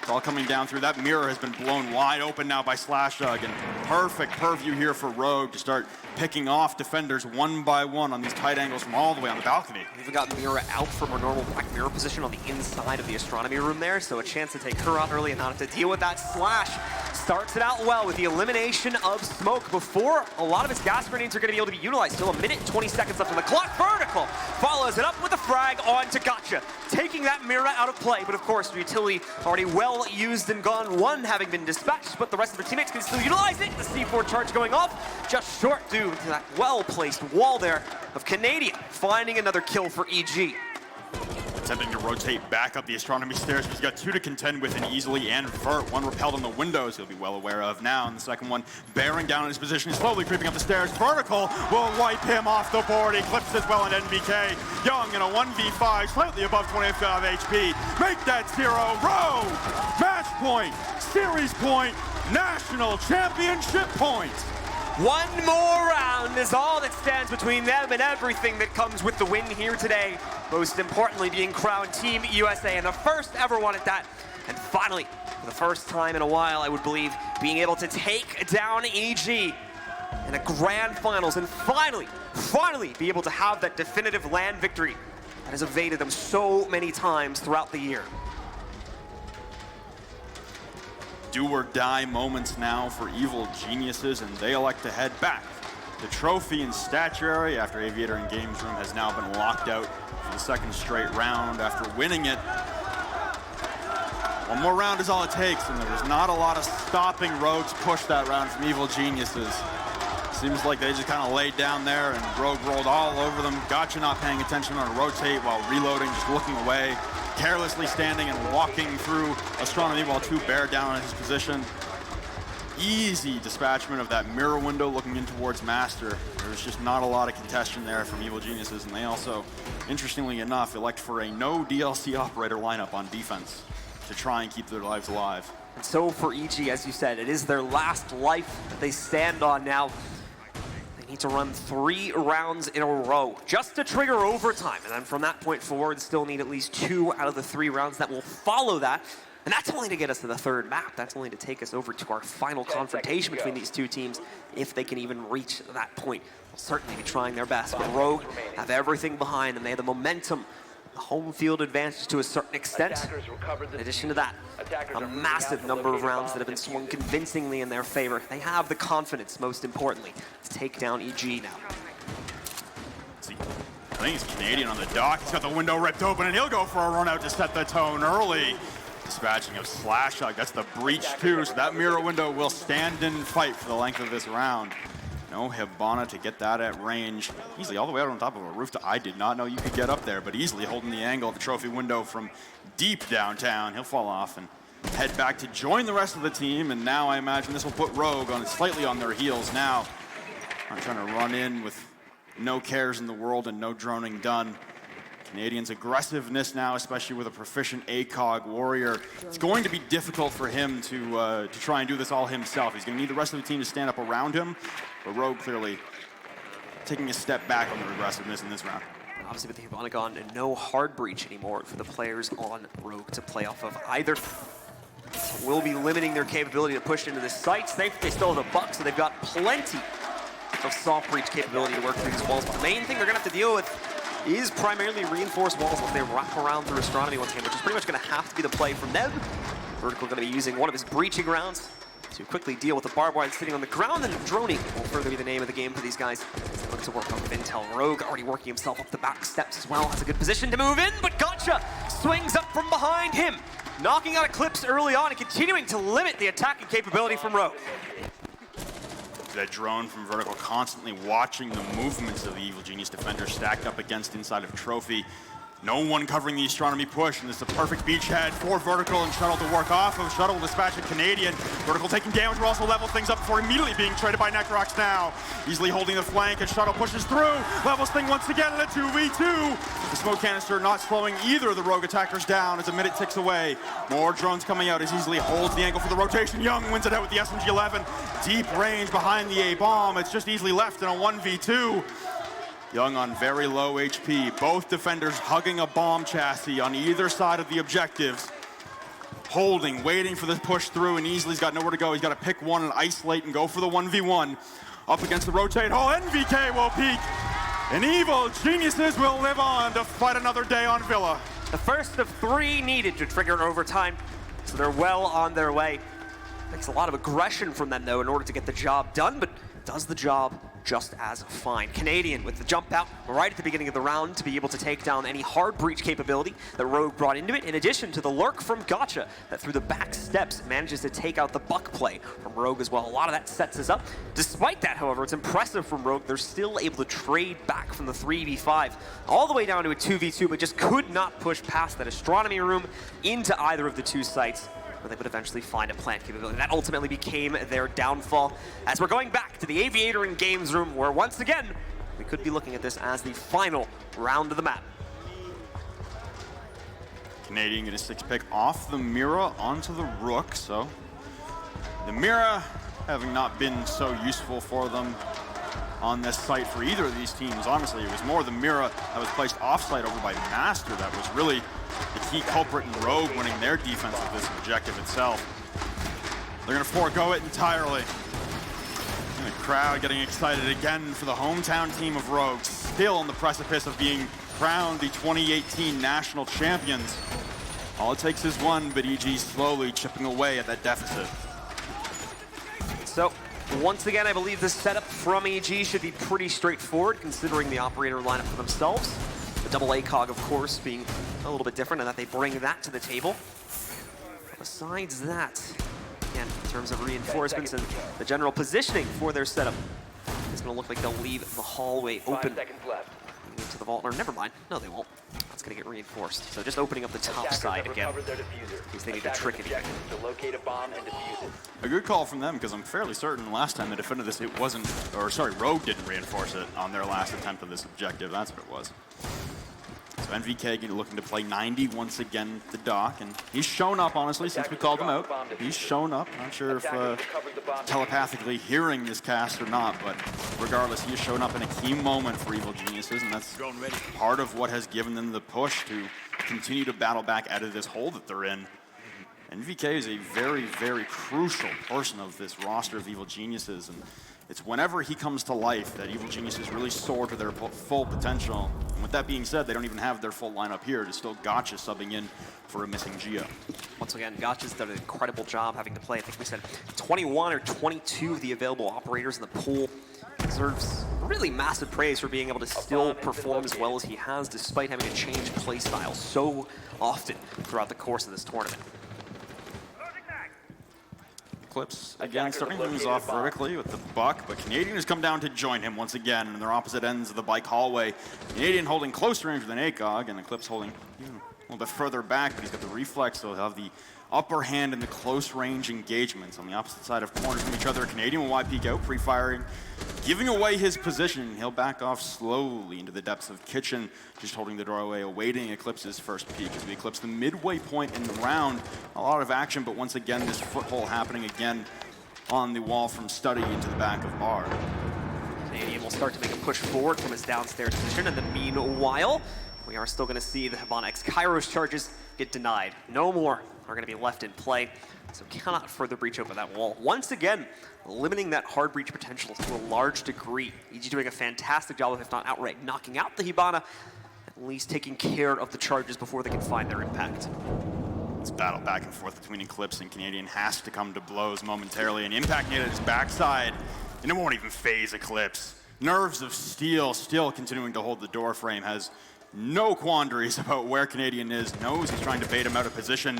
it's all coming down through. That mirror has been blown wide open now by Slashug, and perfect purview here for Rogue to start picking off defenders one by one on these tight angles from all the way on the balcony. We've even got Mira out from her normal black mirror position on the inside of the astronomy room there, so a chance to take her out early and not have to deal with that. Slash starts it out well with the elimination of smoke before a lot of his gas grenades are going to be able to be utilized. Still 1 minute and 20 seconds left on the clock. Vertical follows it up with a frag on to Gotcha, taking that Mira out of play. But of course, the utility already well used and gone, 1 having been dispatched, but the rest of their teammates can still utilize it. The C4 charge going off, just short due to that well-placed wall there of Canadian, finding another kill for EG. Attempting to rotate back up the astronomy stairs, but he's got 2 to contend with, and easily, and Vert, 1 repelled on the windows he'll be well aware of now, and the second one bearing down in his position, he's slowly creeping up the stairs. Vertical will wipe him off the board. Eclipse as well in NBK. Young in a 1v5, slightly above 25 HP. Make that 0. Rogue! Match point, series point, national championship point. 1 more round is all that stands between them and everything that comes with the win here today. Most importantly, being crowned Team USA, and the first ever one at that. And finally, for the first time in a while, I would believe, being able to take down EG in a grand finals, and finally be able to have that definitive land victory that has evaded them so many times throughout the year. Do or die moments now for evil geniuses, and they elect to head back. The trophy and statuary after Aviator and Games Room has now been locked out for the 2nd straight round after winning it. 1 more round is all it takes, and there was not a lot of stopping Rogue's push that round from evil geniuses. Seems like they just kind of laid down there and Rogue rolled all over them. Gotcha not paying attention on a rotate while reloading, just looking away. Carelessly standing and walking through astronomy while 2 bear down on his position. Easy dispatchment of that mirror window looking in towards Master. There's just not a lot of contention there from evil geniuses, and they also, interestingly enough, elect for a no DLC operator lineup on defense to try and keep their lives alive. And so for EG, as you said, it is their last life that they stand on now. They need to run 3 rounds in a row just to trigger overtime. And then from that point forward, still need at least 2 out of the 3 rounds that will follow that. And that's only to get us to the 3rd map. That's only to take us over to our final confrontation between these 2 teams, if they can even reach that point. They'll certainly be trying their best, but Rogue have everything behind them. They have the momentum, the home field advantage to a certain extent. In addition to that, a massive number of rounds that have been swung convincingly in their favor. They have the confidence, most importantly, to take down EG now. See, I think he's Canadian on the dock. He's got the window ripped open, and he'll go for a run out to set the tone early. Dispatching of Slashug, that's the breach too, so that mirror window will stand and fight for the length of this round. No Hibana to get that at range. Easily all the way out on top of a rooftop. I did not know you could get up there, but easily holding the angle of the trophy window from deep downtown. He'll fall off and head back to join the rest of the team, and now I imagine this will put Rogue on slightly on their heels now. I'm trying to run in with no cares in the world and no droning done. Canadian's aggressiveness now, especially with a proficient ACOG warrior, it's going to be difficult for him to try and do this all himself. He's going to need the rest of the team to stand up around him, but Rogue clearly taking a step back on their aggressiveness in this round. Obviously with the Hibana gone, and no hard breach anymore for the players on Rogue to play off of either. Will be limiting their capability to push into the sites. They still have the buck, so they've got plenty of soft breach capability to work through these walls. But the main thing they're going to have to deal with is primarily reinforced walls as they wrap around through Astronomy once again, which is pretty much going to have to be the play from them. Vertical going to be using one of his breaching rounds to quickly deal with the barbed wire sitting on the ground, and droning will further be the name of the game for these guys as they look to work on Intel. Rogue already working himself up the back steps as well. Has a good position to move in, but Gotcha swings up from behind him, knocking out Eclipse early on and continuing to limit the attacking capability from Rogue. That drone from Vertical constantly watching the movements of the Evil Genius defender stacked up against inside of Trophy. No one covering the Astronomy push, and this is a perfect beachhead for Vertical and Shuttle to work off of. Shuttle dispatch a Canadian. Vertical taking damage, but also level things up before immediately being traded by Necrox now. Easily holding the flank, and Shuttle pushes through. Levels thing once again in a 2v2. The smoke canister not slowing either of the Rogue attackers down as a minute ticks away. More drones coming out as easily holds the angle for the rotation. Young wins it out with the SMG-11. Deep range behind the A-bomb. It's just easily left in a 1v2. Young on very low HP. Both defenders hugging a bomb chassis on either side of the objectives. Holding, waiting for the push through, and Easley's got nowhere to go. He's got to pick one and isolate and go for the 1v1. Up against the rotate. Oh, NVK will peak. And Evil Geniuses will live on to fight another day on Villa. The first of 3 needed to trigger overtime, so they're well on their way. Takes a lot of aggression from them, though, in order to get the job done, but does the job just as fine. Canadian with the jump out right at the beginning of the round to be able to take down any hard breach capability that Rogue brought into it, in addition to the lurk from Gotcha that through the back steps manages to take out the buck play from Rogue as well. A lot of that sets us up. Despite that, however, it's impressive from Rogue. They're still able to trade back from the 3v5 all the way down to a 2v2, but just could not push past that Astronomy room into either of the 2 sites, where they would eventually find a plant capability. That ultimately became their downfall. As we're going back to the Aviator and Games room, where once again, we could be looking at this as the final round of the map. Canadian get a 6-pick off the Mira onto the Rook, so the Mira having not been so useful for them on this site for either of these teams. Honestly, it was more the Mira that was placed off-site over by Master that was really the key culprit in Rogue winning their defense of this objective itself. They're going to forego it entirely. And the crowd getting excited again for the hometown team of Rogue, still on the precipice of being crowned the 2018 national champions. All it takes is one, but EG slowly chipping away at that deficit. So, once again, I believe the setup from EG should be pretty straightforward, considering the operator lineup for themselves. The double ACOG, of course, being a little bit different in that they bring that to the table. Besides that, again, in terms of reinforcements and the general positioning for their setup, it's going to look like they'll leave the hallway open 5 seconds left. into the vault. Or never mind, no, they won't. That's going to get reinforced. So just opening up the top Attackers side have again. recovered their diffuser. Because they need to Attackers' trick it. objective is to locate a bomb and defuse it. A good call from them, because I'm fairly certain last time they defended this, it wasn't, or sorry, Rogue didn't reinforce it on their last attempt of this objective. That's what it was. So NVK looking to play 90 once again at the dock, and he's shown up, honestly, since we called him out. He's shown up. Not sure if telepathically hearing this cast or not, but regardless, he has shown up in a key moment for Evil Geniuses, and that's part of what has given them the push to continue to battle back out of this hole that they're in. NVK is a very, very crucial person of this roster of Evil Geniuses, and it's whenever he comes to life that Evil Geniuses really soar to their full potential. And with that being said, they don't even have their full lineup here. It's still Gotcha subbing in for a missing Geo. Once again, Gotcha's done an incredible job having to play. I think we said 21 or 22 of the available operators in the pool. Deserves really massive praise for being able to still perform as well as he has, despite having to change playstyle so often throughout the course of this tournament. Eclipse again starting things off vertically with the buck, but Canadian has come down to join him once again in their opposite ends of the bike hallway. Canadian holding closer range than ACOG, and Eclipse holding a little bit further back, but he's got the reflex, so he'll have the upper hand in the close range engagements on the opposite side of corners from each other. Canadian will wide peek out, pre-firing, giving away his position. He'll back off slowly into the depths of kitchen, just holding the doorway, awaiting Eclipse's first peek as we eclipse the midway point in the round. A lot of action, but once again, this foothole happening again on the wall from Study into the back of R. Canadian will start to make a push forward from his downstairs position, and the meanwhile, we are still going to see the Hibana X Kairos charges get denied. No more are going to be left in play, so cannot further breach over that wall. Once again, limiting that hard breach potential to a large degree. EG doing a fantastic job of, if not outright, knocking out the Hibana, at least taking care of the charges before they can find their impact. This battle back and forth between Eclipse and Canadian has to come to blows momentarily, and Impact hit at his backside, and it won't even phase Eclipse. Nerves of steel still continuing to hold the door frame, has no quandaries about where Canadian is, knows he's trying to bait him out of position.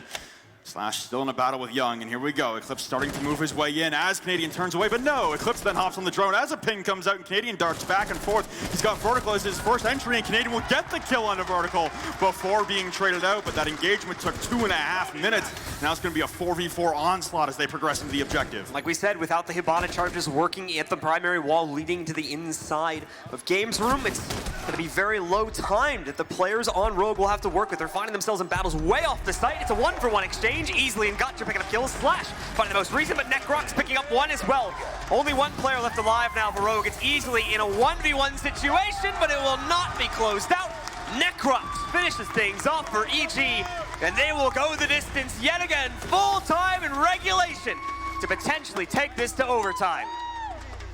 Slash still in a battle with Young, and here we go. Eclipse starting to move his way in as Canadian turns away, but no, Eclipse then hops on the drone as a ping comes out, and Canadian darts back and forth. He's got Vertical as his first entry, and Canadian will get the kill on the Vertical before being traded out, but that engagement took 2.5 minutes. Now it's going to be a 4v4 onslaught as they progress into the objective. Like we said, without the Hibana charges working at the primary wall leading to the inside of Games Room, it's going to be very low timed that the players on Rogue will have to work with. They're finding themselves in battles way off the site. It's a 1-for-1 exchange. Easily and Gotcha picking up kills. Slash finding the most recent, but Necrox picking up one as well. Only one player left alive now for Rogue. It's easily in a 1v1 situation, but it will not be closed out. Necrox finishes things off for EG, and they will go the distance yet again, full time in regulation, to potentially take this to overtime.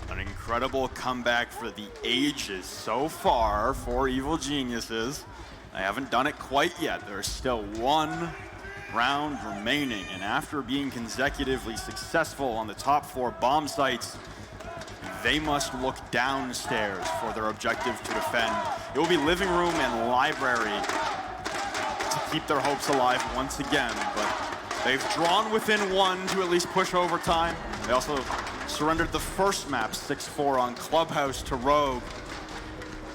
An incredible comeback for the ages so far for Evil Geniuses. They haven't done it quite yet. There's still one round remaining, and after being consecutively successful on the top 4 bomb sites, they must look downstairs for their objective to defend. It will be living room and library to keep their hopes alive once again, but they've drawn within 1 to at least push overtime. They also surrendered the first map 6-4 on Clubhouse to Rogue.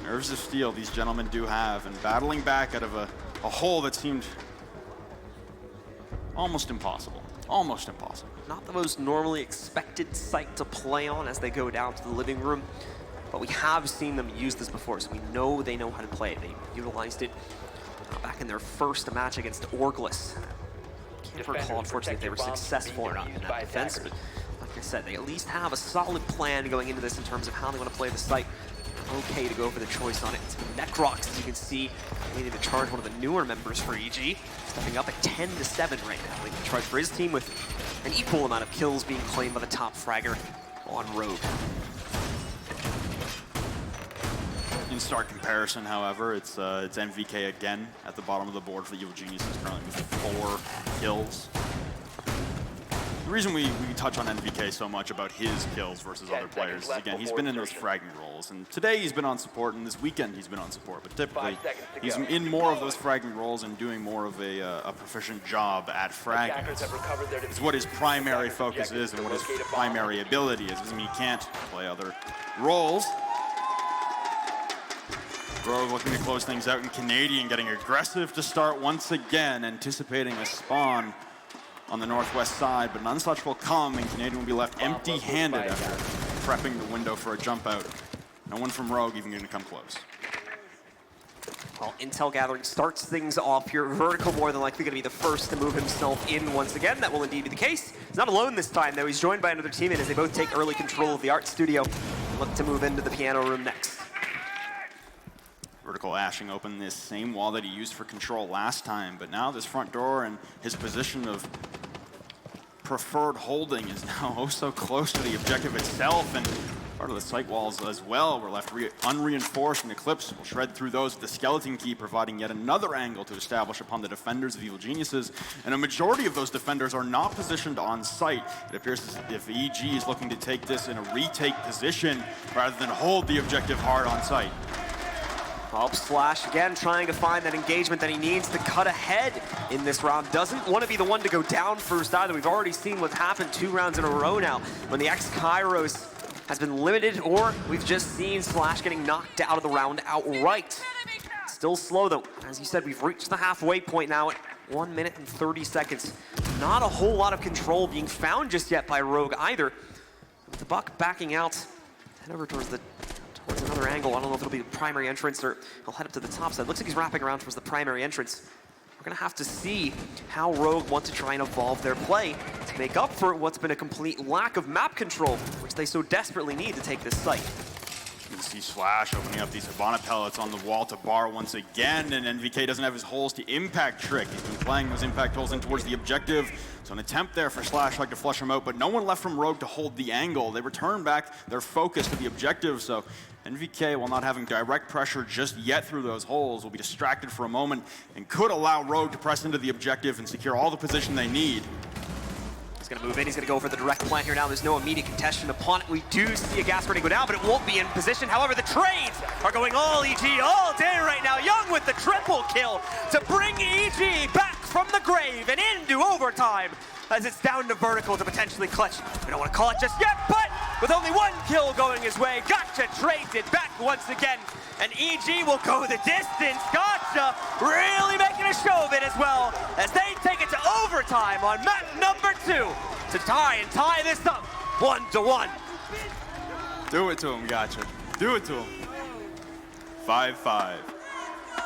Nerves of steel these gentlemen do have, and battling back out of a hole that seemed almost impossible. Almost impossible. Not the most normally expected site to play on as they go down to the living room, but we have seen them use this before, so we know they know how to play it. They utilized it back in their first match against Orglis. Can't recall, unfortunately, if they were successful or not in that defense, but like I said, they at least have a solid plan going into this in terms of how they want to play the site. Okay to go for the choice on it. It's Necrox, as you can see, leading to charge one of the newer members for EG, stepping up at 10-7 right now, leading to charge for his team with an equal amount of kills being claimed by the top fragger on Rogue. In stark comparison, however, it's NVK again at the bottom of the board for Evil Geniuses, currently with 4 kills. The reason we touch on NVK so much about his kills versus other players is, again, he's been in those fragging roles. And today he's been on support, and this weekend he's been on support. But typically, he's in more of those fragging roles and doing more of a proficient job at fragging. It's what his primary focus is and what his primary ability is. Doesn't mean he can't play other roles. Rogue looking to close things out, and Canadian getting aggressive to start once again, anticipating a spawn on the northwest side, but an Unslush will come, and Canadian will be left empty-handed after prepping the window for a jump out. No one from Rogue even going to come close. Well, intel gathering starts things off here. Vertical more than likely going to be the first to move himself in once again. That will indeed be the case. He's not alone this time, though. He's joined by another teammate as they both take early control of the art studio and look to move into the piano room next. Vertical ashing open this same wall that he used for control last time, but now this front door and his position of preferred holding is now oh so close to the objective itself, and part of the site walls as well were left unreinforced, and Eclipse will shred through those with the skeleton key, providing yet another angle to establish upon the defenders of Evil Geniuses. And a majority of those defenders are not positioned on site. It appears as if EG is looking to take this in a retake position rather than hold the objective hard on site. Helps Slash again, trying to find that engagement that he needs to cut ahead in this round. Doesn't want to be the one to go down first either. We've already seen what's happened 2 rounds in a row now when the ex-Kairos has been limited, or we've just seen Slash getting knocked out of the round outright. Still slow though. As you said, we've reached the halfway point now at 1 minute and 30 seconds. Not a whole lot of control being found just yet by Rogue either. With the Buck backing out, head over towards another angle. I don't know if it'll be the primary entrance or he'll head up to the top side. Looks like he's wrapping around towards the primary entrance. We're gonna have to see how Rogue want to try and evolve their play to make up for what's been a complete lack of map control, which they so desperately need to take this site. You can see Slash opening up these Hibana pellets on the wall to bar once again, and NVK doesn't have his holes to impact trick. He's been playing those impact holes in towards the objective. So an attempt there for Slash like to flush him out, but no one left from Rogue to hold the angle. They return back their focus to the objective, so NVK, while not having direct pressure just yet through those holes, will be distracted for a moment and could allow Rogue to press into the objective and secure all the position they need. He's gonna move in, he's gonna go for the direct plant here now. There's no immediate contention upon it. We do see a gas burning go down, but it won't be in position. However, the trades are going all EG all day right now. Young with the triple kill to bring EG back from the grave and into overtime as it's down to vertical to potentially clutch. We don't want to call it just yet, but with only 1 kill going his way, Gotcha trades it back once again, and EG will go the distance. Gotcha really making a show of it as well as they take it to overtime on map number 2 to tie this up 1-1. Do it to him, Gotcha. Do it to him. 5-5.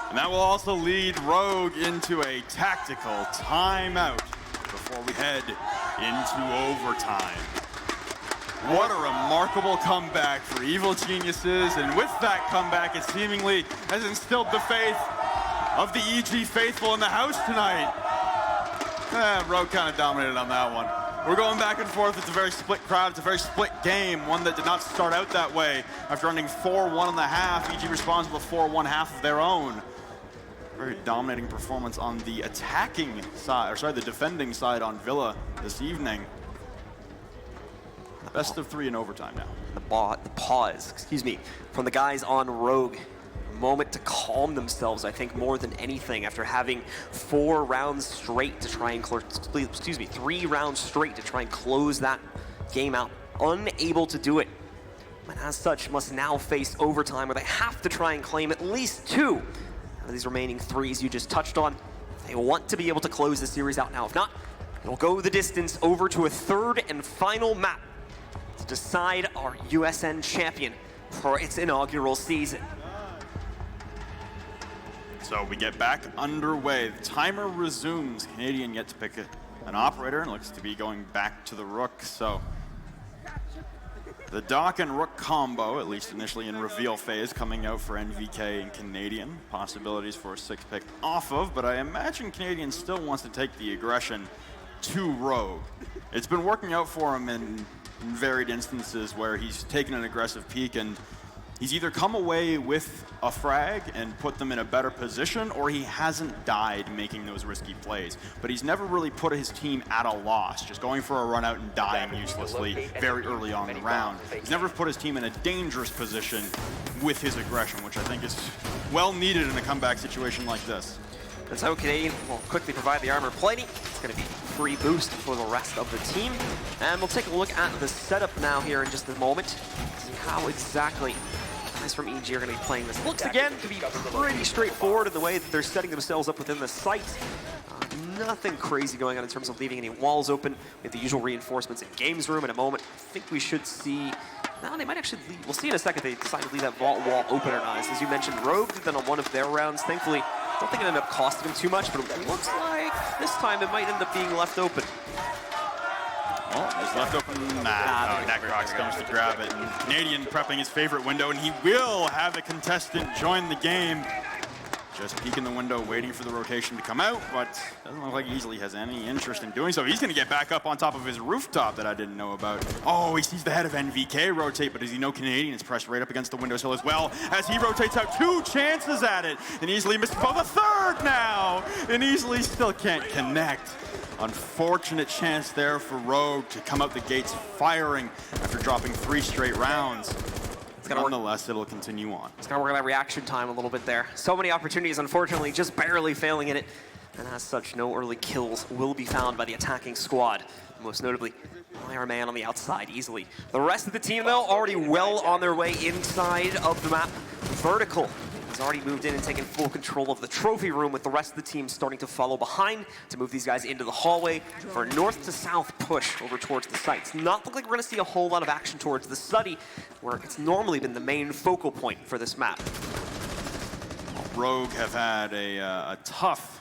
And that will also lead Rogue into a tactical timeout before we head into overtime. What a remarkable comeback for Evil Geniuses, and with that comeback, it seemingly has instilled the faith of the EG faithful in the house tonight. Rogue kind of dominated on that one. We're going back and forth. It's a very split crowd. It's a very split game, one that did not start out that way. After running 4-1 in the half, EG responds with a 4-1 half of their own. Very dominating performance on the attacking side, or sorry, the defending side on Villa this evening. Best of 3 in overtime now. The pause, excuse me, from the guys on Rogue. A moment to calm themselves, I think, more than anything, after having 4 rounds straight to try and excuse me, 3 rounds straight to try and close that game out. Unable to do it. And as such, must now face overtime where they have to try and claim at least 2 out of these remaining 3s you just touched on. They want to be able to close the series out now. If not, it'll go the distance over to a 3rd and final map to decide our USN champion for its inaugural season. So we get back underway. The timer resumes. Canadian yet to pick an operator and looks to be going back to the Rook. So the Doc and Rook combo, at least initially in reveal phase, coming out for NVK and Canadian. Possibilities for a 6 pick off of, but I imagine Canadian still wants to take the aggression to Rogue. It's been working out for him in varied instances where he's taken an aggressive peek and he's either come away with a frag and put them in a better position, or he hasn't died making those risky plays. But he's never really put his team at a loss, just going for a run out and dying uselessly very early on in the round. He's never put his team in a dangerous position with his aggression, which I think is well needed in a comeback situation like this. That's how Canadian will quickly provide the armor plating. It's going to be free boost for the rest of the team. And we'll take a look at the setup now here in just a moment. See how exactly guys from EG are going to be playing this. Looks again to be pretty straightforward in the way that they're setting themselves up within the site. Nothing crazy going on in terms of leaving any walls open. We have the usual reinforcements in games room in a moment. I think we should see. No, they might actually leave. We'll see in a second if they decide to leave that vault wall open or not. As you mentioned, Rogue did that on one of their rounds. Thankfully, I don't think it ended up costing them too much, but it looks like this time it might end up being left open. Oh, it's left open. Necrox comes to grab it. And Canadian prepping his favorite window, and he will have a contestant join the game. Just peeking the window, waiting for the rotation to come out, but doesn't look like he easily has any interest in doing so. He's going to get back up on top of his rooftop that I didn't know about. Oh, he sees the head of NVK rotate, but does he know Canadian is pressed right up against the windowsill as well as he rotates out 2 chances at it, and easily misses both a 3rd now, and easily still can't connect. Unfortunate chance there for Rogue to come out the gates firing after dropping 3 straight rounds. Nonetheless, it'll continue on. It's gonna work on that reaction time a little bit there. So many opportunities, unfortunately, just barely failing in it. And as such, no early kills will be found by the attacking squad. Most notably, Iron Man on the outside easily. The rest of the team, though, already well on their way inside of the map. Vertical has already moved in and taken full control of the trophy room, with the rest of the team starting to follow behind to move these guys into the hallway for a north to south push over towards the site. It's not look like we're gonna see a whole lot of action towards the study, where it's normally been the main focal point for this map. Rogue have had a tough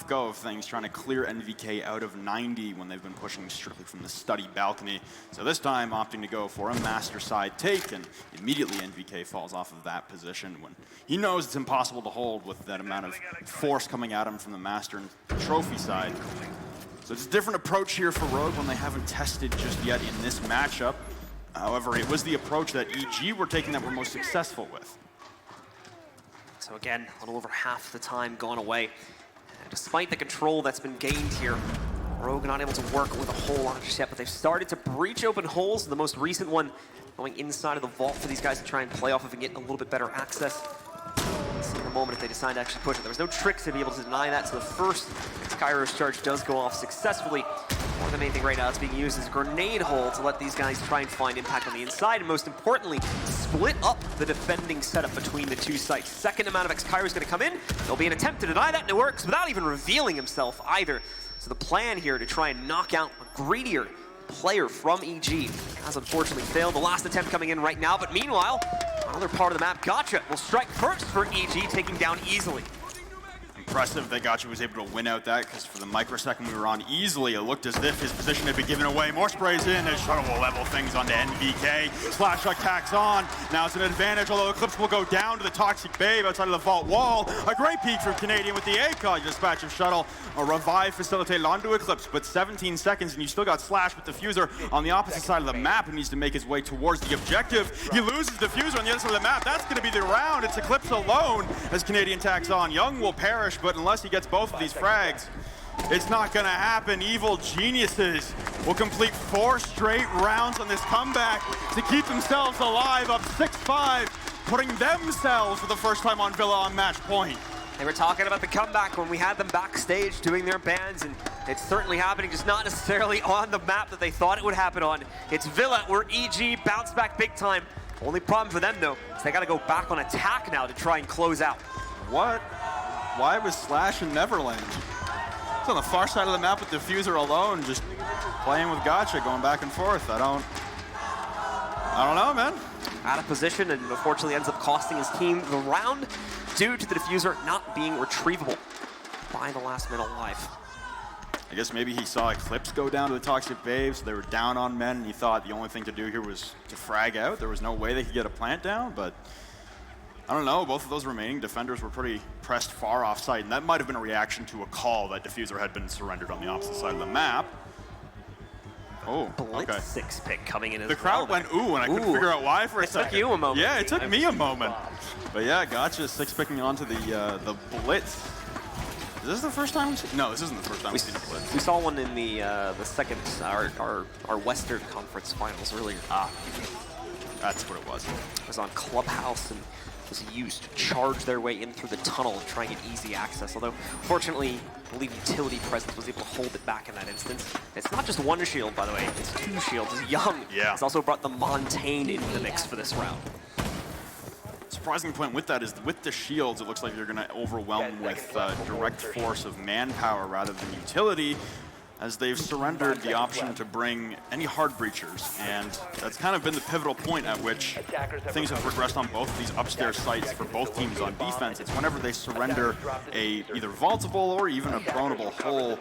go of things trying to clear NVK out of 90 when they've been pushing strictly from the study balcony. So this time opting to go for a master side take, and immediately NVK falls off of that position when he knows it's impossible to hold with that amount of force coming at him from the master and trophy side. So it's a different approach here for Rogue, when they haven't tested just yet in this matchup. However, it was the approach that EG were taking that we're most successful with. So again, a little over half the time gone away. Despite the control that's been gained here, Rogue not able to work with a whole lot just yet, but they've started to breach open holes. The most recent one going inside of the vault for these guys to try and play off of and get a little bit better access. We'll see in a moment if they decide to actually push it. There was no tricks to be able to deny that, so the first Kairos charge does go off successfully. More than anything right now, it's being used as a grenade hole to let these guys try and find impact on the inside, and most importantly, split up the defending setup between the two sites. Second amount of X-Kairos is going to come in. There'll be an attempt to deny that, and it works without even revealing himself either. So the plan here to try and knock out a greedier player from EG has unfortunately failed. The last attempt coming in right now, but meanwhile, another part of the map, Gotcha, will strike first for EG, taking down easily. Impressive that Gotcha was able to win out that, because for the microsecond we were on easily, it looked as if his position had been given away. More sprays in as Shuttle will level things onto NVK. Slash attacks on. Now it's an advantage, although Eclipse will go down to the Toxic Babe outside of the vault wall. A great peek from Canadian with the ACOG dispatch of Shuttle. A revive facilitated onto Eclipse, but 17 seconds and you still got Slash with Diffuser on the opposite side of the map and needs to make his way towards the objective. He loses Diffuser on the other side of the map. That's going to be the round. It's Eclipse alone as Canadian tacks on. Young will perish, but unless he gets both of these frags, it's not gonna happen. Evil Geniuses will complete 4 straight rounds on this comeback to keep themselves alive, up 6-5, putting themselves for the first time on Villa on match point. They were talking about the comeback when we had them backstage doing their bans, and it's certainly happening, just not necessarily on the map that they thought it would happen on. It's Villa, where EG bounced back big time. Only problem for them, though, is they gotta go back on attack now to try and close out. What? Why was Slash in Neverland? It's on the far side of the map with Diffuser alone, just playing with Gotcha, going back and forth. I don't know, man. Out of position, and unfortunately ends up costing his team the round due to the Diffuser not being retrievable by the last man alive. I guess maybe he saw Eclipse go down to the Toxic Babe, so they were down on men, and he thought the only thing to do here was to frag out. There was no way they could get a plant down, but I don't know, both of those remaining defenders were pretty pressed far off site, and that might have been a reaction to a call that Diffuser had been surrendered on the opposite side of the map. Oh, Blitz okay. 6 pick coming in as The crowd well. went ooh, and I couldn't figure out why for a second. It took you a moment. Yeah, it took me a moment. But yeah, Gotcha 6 picking onto the Blitz. Is this the first time we've seen? No, this isn't the first time we've seen a Blitz. We saw one in the second, our Western Conference Finals earlier. Ah, that's what it was. It was on Clubhouse and was used to charge their way in through the tunnel and try and get easy access. Although, fortunately, I believe Utility Presence was able to hold it back in that instance. It's not just one shield, by the way. It's 2 shields. It's Young. Yeah. It's also brought the Montaigne into the mix for this round. Surprising point with that is with the shields, it looks like you're going to overwhelm with direct force of manpower rather than utility, as they've surrendered the option to bring any hard breachers, and that's kind of been the pivotal point at which things have progressed on both of these upstairs sites for both teams on defense. It's whenever they surrender a either vaultable or even a pronable hole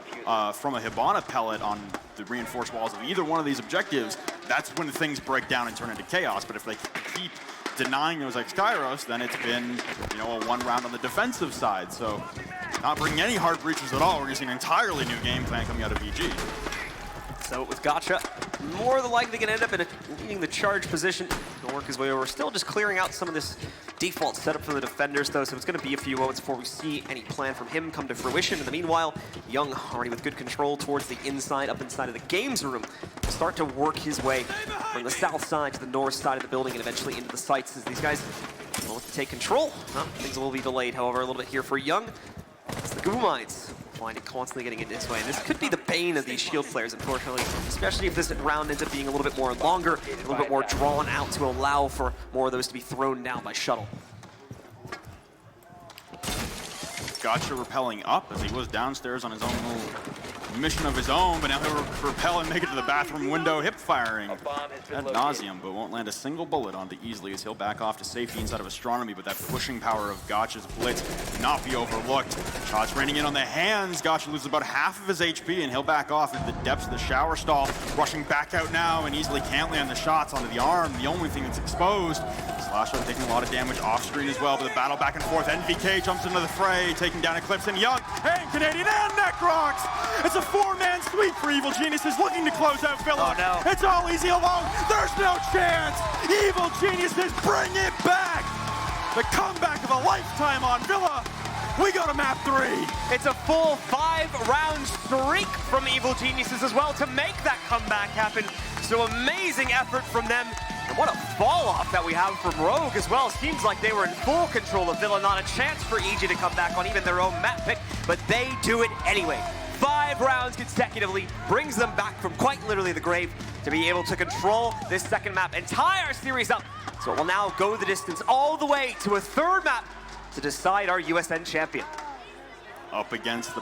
from a Hibana pellet on the reinforced walls of either one of these objectives, that's when things break down and turn into chaos. But if they keep denying those X-Kairos, then it's been, you know, a 1 round on the defensive side. So not bringing any hard breaches at all. We're using an entirely new game plan coming out of EG. So with Gotcha, more than likely gonna end up in leading the charge position. He'll work his way over, still just clearing out some of this default setup for the defenders though, so it's gonna be a few moments before we see any plan from him come to fruition. In the meanwhile, Young already with good control towards the inside, up inside of the games room, to start to work his way from the south side to the north side of the building and eventually into the sites as these guys will look to take control. Things will be delayed, however, a little bit here for Young. It's the Goo Mines. Find it constantly getting into his way. And this could be the bane of these shield players, unfortunately, especially if this round ends up being a little bit more longer, a little bit more drawn out to allow for more of those to be thrown down by shuttle. Gotcha repelling up as he was downstairs on his own little mission of his own, but now he'll repel and make it to the bathroom window, hip firing ad nauseum, but won't land a single bullet onto Easily as he'll back off to safety inside of Astronomy, but that pushing power of Gotcha's blitz cannot be overlooked. Shots raining in on the hands. Gotcha loses about half of his HP and he'll back off into the depths of the shower stall, rushing back out now and Easily can't land the shots onto the arm, the only thing that's exposed. Slasher taking a lot of damage off screen as well, but the battle back and forth. NVK jumps into the fray, taking down Eclipse and Young, and Canadian and Necrox. It's a four-man sweep for Evil Geniuses looking to close out Villa. Oh, no. It's all easy alone. There's no chance. Evil Geniuses bring it back. The comeback of a lifetime on Villa. We go to map 3. It's a full 5-round streak from Evil Geniuses as well to make that comeback happen. So amazing effort from them. And what a fall-off that we have from Rogue as well. Seems like they were in full control of Villa. Not a chance for EG to come back on even their own map pick, but they do it anyway. 5 rounds consecutively brings them back from quite literally the grave to be able to control this second map and tie our series up. So it will now go the distance all the way to a third map to decide our USN champion. Up against the